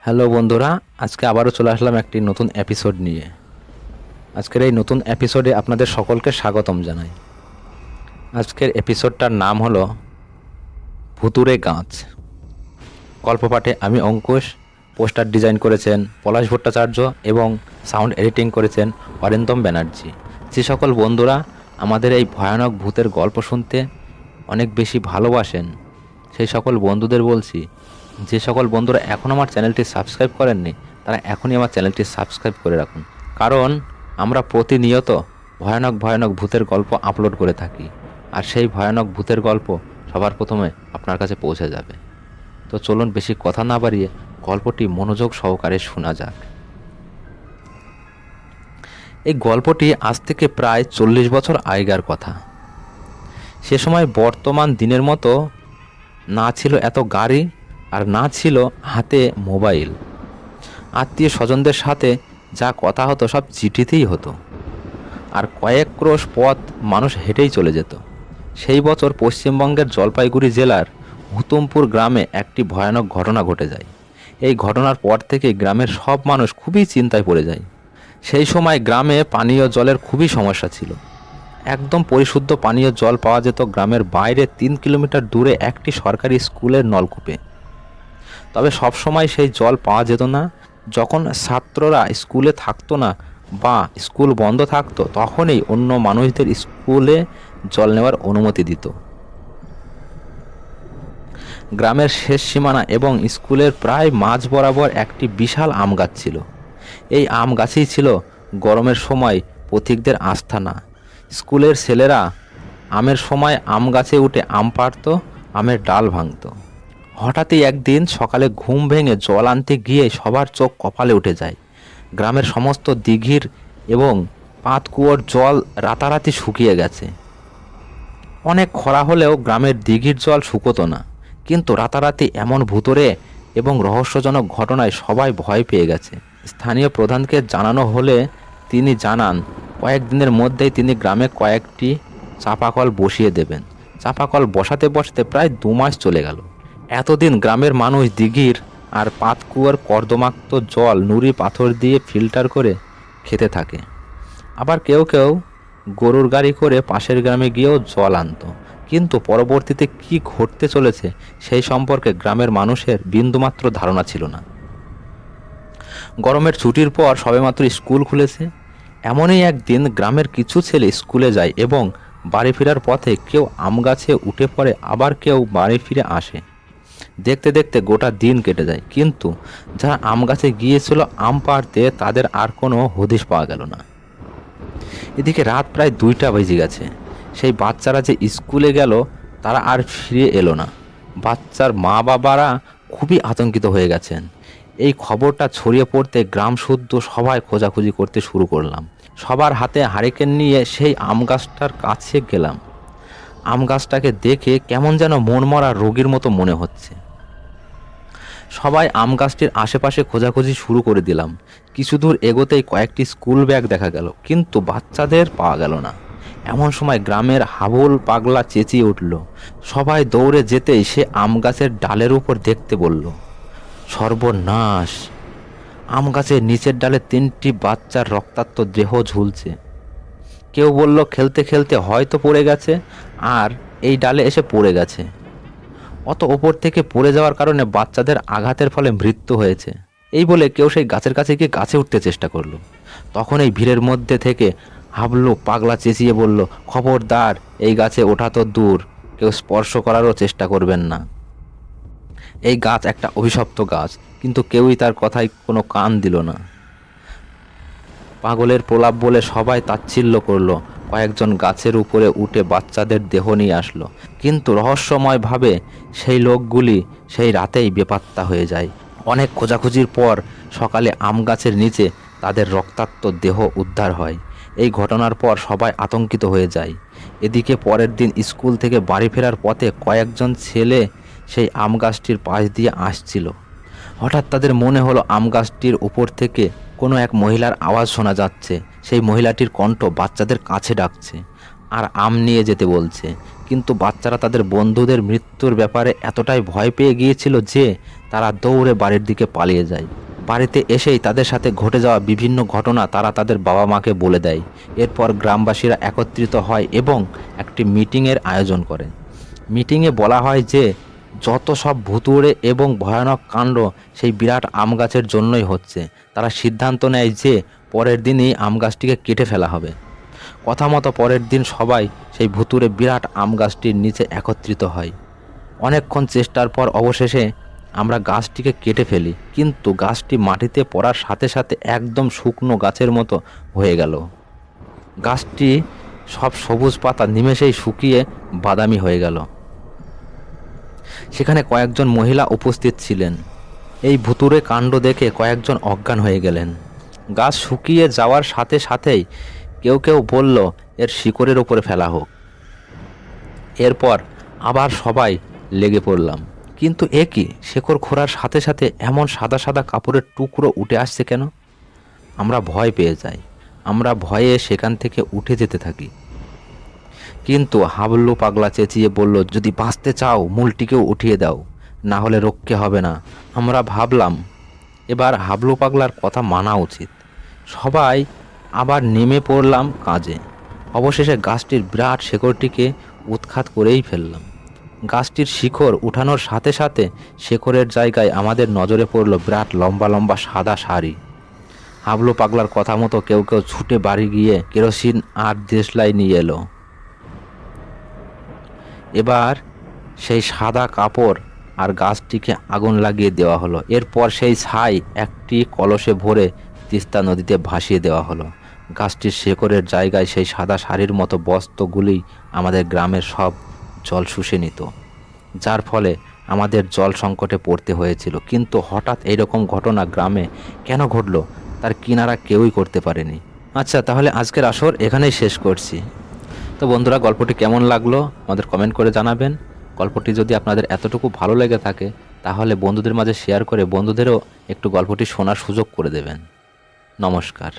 Hello বন্ধুরা, আজকে আবারও চলে আসলাম একটি নতুন এপিসোড নিয়ে। আজকের এই নতুন এপিসোডে আপনাদের সকলকে স্বাগতম জানাই। আজকের এপিসোডটার নাম হলো ভুতুড়ে গাছ। গল্প পাঠে আমি অঙ্কুশ, পোস্টার ডিজাইন করেছেন পলাশ ভট্টাচার্য এবং সাউন্ড এডিটিং করেছেন অরিন্দম ব্যানার্জি। যে সকল বন্ধুরা আমাদের এই ভয়ানক ভূতের গল্প শুনতে অনেক বেশি ভালোবাসেন, সেই সকল বন্ধুদের বলছি, যে সকল বন্ধুরা এখন আমার চ্যানেলটি সাবস্ক্রাইব করেননি তারা এখনই আমার চ্যানেলটি সাবস্ক্রাইব করে রাখুন। কারণ আমরা প্রতিনিয়ত ভয়ানক ভয়ানক ভূতের গল্প আপলোড করে থাকি, আর সেই ভয়ানক ভূতের গল্প সবার প্রথমে আপনার কাছে পৌঁছে যাবে। তো চলুন বেশি কথা না বাড়িয়ে গল্পটি মনোযোগ সহকারে শোনা যাক। এই গল্পটি আজ থেকে প্রায় 40 বছর আগেকার কথা। সে সময় বর্তমান দিনের মতো না ছিল এত গাড়ি, আর না ছিল হাতে মোবাইল। আত্মীয় স্বজনদের সাথে যা কথা হতো সব চিঠিতেই হতো, আর কয়েক ক্রোশ পথ মানুষ হেঁটেই চলে যেত। সেই বছর পশ্চিমবঙ্গের জলপাইগুড়ি জেলার হুতুমপুর গ্রামে একটি ভয়ানক ঘটনা ঘটে যায়। এই ঘটনার পর থেকে গ্রামের সব মানুষ খুবই চিন্তায় পড়ে যায়। সেই সময় গ্রামে পানীয় জলের খুবই সমস্যা ছিল। একদম পরিশুদ্ধ পানীয় জল পাওয়া যেত গ্রামের বাইরে 3 কিলোমিটার দূরে একটি সরকারি স্কুলের নলকূপে। তবে সব সময় সেই জল পাওয়া যেত না। যখন ছাত্ররা স্কুলে থাকতো না বা স্কুল বন্ধ থাকতো, তখনই অন্য মানুষদের স্কুলে জল নেওয়ার অনুমতি দিত। গ্রামের শেষ সীমানা এবং স্কুলের প্রায় মাঝ বরাবর একটি বিশাল আম গাছ ছিল। এই আম গাছেই ছিল গরমের সময় পথিকদের আস্তানা। স্কুলের ছেলেরা আমের সময় আম গাছে উঠে আম পাড়ত, আমের ডাল ভাঙত। হঠাৎই একদিন সকালে ঘুম ভেঙে জল আনতে গিয়ে সবার চোখ কপালে উঠে যায়। গ্রামের সমস্ত দিঘির এবং পাতকুয়োর জল রাতারাতি শুকিয়ে গেছে। অনেক খরা হলেও গ্রামের দিঘির জল শুকোতো না। কিন্তু রাতারাতি এমন ভুতুড়ে এবং রহস্যজনক ঘটনায় সবাই ভয় পেয়ে গেছে। স্থানীয় প্রধানকে জানানো হলে তিনি জানান কয়েকদিনের মধ্যেই তিনি গ্রামে কয়েকটি চাপাকল বসিয়ে দেবেন। চাপাকল বসাতে বসাতে প্রায় 2 মাস চলে গেল। এতদিন গ্রামের মানুষ দিঘির আর পাতকুয়োর কর্দমাক্ত জল নুড়ি পাথর দিয়ে ফিল্টার করে খেতে থাকে। আবার কেউ কেউ গরুর গাড়ি করে পাশের গ্রামে গিয়েও জল আনতো। কিন্তু পরবর্তীতে কি ঘটতে চলেছে সেই সম্পর্কে গ্রামের মানুষের বিন্দুমাত্র ধারণা ছিল না। গরমের ছুটির পর সবেমাত্র স্কুল খুলেছে। এমনই একদিন গ্রামের কিছু ছেলে স্কুলে যায় এবং বাড়ি ফেরার পথে কেউ আম গাছে উঠে পড়ে, আবার কেউ বাড়ি ফিরে আসে। দেখতে দেখতে গোটা দিন কেটে যায়, কিন্তু যারা আম গাছে গিয়েছিল আম পাড়তে তাদের আর কোনো হদিশ পাওয়া গেল না। এদিকে রাত প্রায় 2টা বেজে গেছে। সেই বাচ্চারা যে স্কুলে গেল তারা আর ফিরে এলো না। বাচ্চার মা বাবারা খুবই আতঙ্কিত হয়ে গেছেন। এই খবরটা ছড়িয়ে পড়তে গ্রাম শুদ্ধ সবাই খোঁজাখুঁজি করতে শুরু করলাম। সবার হাতে হারিকেন নিয়ে সেই আম গাছটার কাছে গেলাম। আম গাছটাকে দেখে কেমন যেন মনমরা রোগীর মতো মনে হচ্ছে। সবাই আম গাছটির আশেপাশে খোঁজাখুঁজি শুরু করে দিলাম। কিছু দূর এগোতেই কয়েকটি স্কুল ব্যাগ দেখা গেল, কিন্তু বাচ্চাদের পাওয়া গেল না। এমন সময় গ্রামের হাবুল পাগলা চেঁচিয়ে উঠল। সবাই দৌড়ে যেতেই সে আম গাছের ডালের উপর দেখতে বলল, সর্বনাশ! আম গাছের নিচের ডালে 3টি বাচ্চার রক্তাক্ত দেহ ঝুলছে। কেউ বলল খেলতে খেলতে হয়তো পড়ে গেছে আর এই ডালে এসে পড়ে গেছে। অত ওপর থেকে পড়ে যাওয়ার কারণে বাচ্চাদের আঘাতের ফলে মৃত্যু হয়েছে। এই বলে কেউ সেই গাছের কাছে গিয়ে গাছে উঠতে চেষ্টা করলো। তখন এই ভিড়ের মধ্যে থেকে হাবলু পাগলা চেঁচিয়ে বলল, খবরদার, এই গাছে ওঠা তো দূর, কেউ স্পর্শ করারও চেষ্টা করবেন না। এই গাছ একটা অভিশপ্ত গাছ। কিন্তু কেউই তার কথায় কোনো কান দিল না। পাগলের প্রলাপ বলে সবাই তাচ্ছিল্য করলো। কয়েকজন গাছের উপরে উঠে বাচ্চাদের দেহ নিয়ে আসলো, কিন্তু রহস্যময়ভাবে সেই লোকগুলি সেই রাতেই বেপাত্তা হয়ে যায়। অনেক খোঁজাখুঁজির পর সকালে আম গাছের নিচে তাদের রক্তাক্ত দেহ উদ্ধার হয়। এই ঘটনার পর সবাই আতঙ্কিত হয়ে যায়। এদিকে পরের দিন স্কুল থেকে বাড়ি ফেরার পথে কয়েকজন ছেলে সেই আম গাছটির পাশ দিয়ে আসছিল। হঠাৎ তাদের মনে হলো আম গাছটির উপর থেকে কোনো এক মহিলার আওয়াজ শোনা যাচ্ছে। সেই মহিলাটির কণ্ঠ বাচ্চাদের কাছে ডাকছে আর আম নিয়ে যেতে বলছে। কিন্তু বাচ্চারা তাদের বন্ধুদের মৃত্যুর ব্যাপারে এতটাই ভয় পেয়ে গিয়েছিল যে তারা দৌড়ে বাড়ির দিকে পালিয়ে যায়। বাড়িতে এসেই তাদের সাথে ঘটে যাওয়া বিভিন্ন ঘটনা তারা তাদের বাবা মাকে বলে দেয়। এরপর গ্রামবাসীরা একত্রিত হয় এবং একটি মিটিংয়ের আয়োজন করে। মিটিংয়ে বলা হয় যে যত সব ভুতুড়ে এবং ভয়ানক কাণ্ড সেই বিরাট আম গাছের জন্যই হচ্ছে। তারা সিদ্ধান্ত নেয় যে পরের দিনই আম গাছটিকে কেটে ফেলা হবে। কথা মতো পরের দিন সবাই সেই ভুতুড়ে বিরাট আম গাছটির নিচে একত্রিত হয়। অনেকক্ষণ চেষ্টার পর অবশেষে আমরা গাছটিকে কেটে ফেলি, কিন্তু গাছটি মাটিতে পড়ার সাথে সাথে একদম শুকনো গাছের মতো হয়ে গেল। গাছটি সব সবুজ পাতা নিমেষেই শুকিয়ে বাদামি হয়ে গেল। সেখানে কয়েকজন মহিলা উপস্থিত ছিলেন। এই ভুতুড়ে কাণ্ড দেখে কয়েকজন অজ্ঞান হয়ে গেলেন। গাছ শুকিয়ে যাওয়ার সাথে সাথেই কেউ কেউ বলল এর শিকড়ের উপরে ফেলা হোক। এরপর আবার সবাই লেগে পড়লাম, কিন্তু এ কি, শেকড় খোঁড়ার সাথে সাথে এমন সাদা সাদা কাপড়ের টুকরো উঠে আসছে কেন? আমরা ভয় পেয়ে যাই। আমরা ভয়ে সেখান থেকে উঠে যেতে থাকি। কিন্তু হাবলু পাগলা চেঁচিয়ে বলল, যদি বাঁচতে চাও মূলটিকেও উঠিয়ে দাও, না হলে রক্ষে হবে না। আমরা ভাবলাম এবার হাবলু পাগলার কথা মানা উচিত। সবাই আবার নেমে পড়লাম কাজে। অবশেষে গাছটির বিরাট শেকড়টিকে উৎখাত করেই ফেললাম। গাছটির শিকড় উঠানোর সাথে সাথে শেকড়ের জায়গায় আমাদের নজরে পড়ল বিরাট লম্বা লম্বা সাদা শাড়ি। হাবলু পাগলার কথা মতো কেউ কেউ ছুটে বাড়ি গিয়ে কেরোসিন আর দেশলাই নিয়ে এলো। এবার সেই সাদা কাপড় আর গাছটিকে আগুন লাগিয়ে দেওয়া হলো। এরপর সেই ছাই একটি কলসে ভরে তিস্তা নদীতে ভাসিয়ে দেওয়া হলো। গাছটির শেকড়ের জায়গায় সেই সাদা শাড়ির মতো বস্ত্রগুলি আমাদের গ্রামের সব জল শুষে নিত, যার ফলে আমাদের জল সংকটে পড়তে হয়েছিল। কিন্তু হঠাৎ এইরকম ঘটনা গ্রামে কেন ঘটলো তার কিনারা কেউই করতে পারেনি। আচ্ছা, তাহলে আজকের আসর এখানেই শেষ করছি। তো বন্ধুরা, গল্পটি কেমন লাগলো আমাদের কমেন্ট করে জানাবেন। গল্পটি যদি আপনাদের এতটুকু ভালো লেগে থাকে তাহলে বন্ধুদের মাঝে শেয়ার করে বন্ধুদেরও একটু গল্পটি শোনার সুযোগ করে দেবেন। নমস্কার।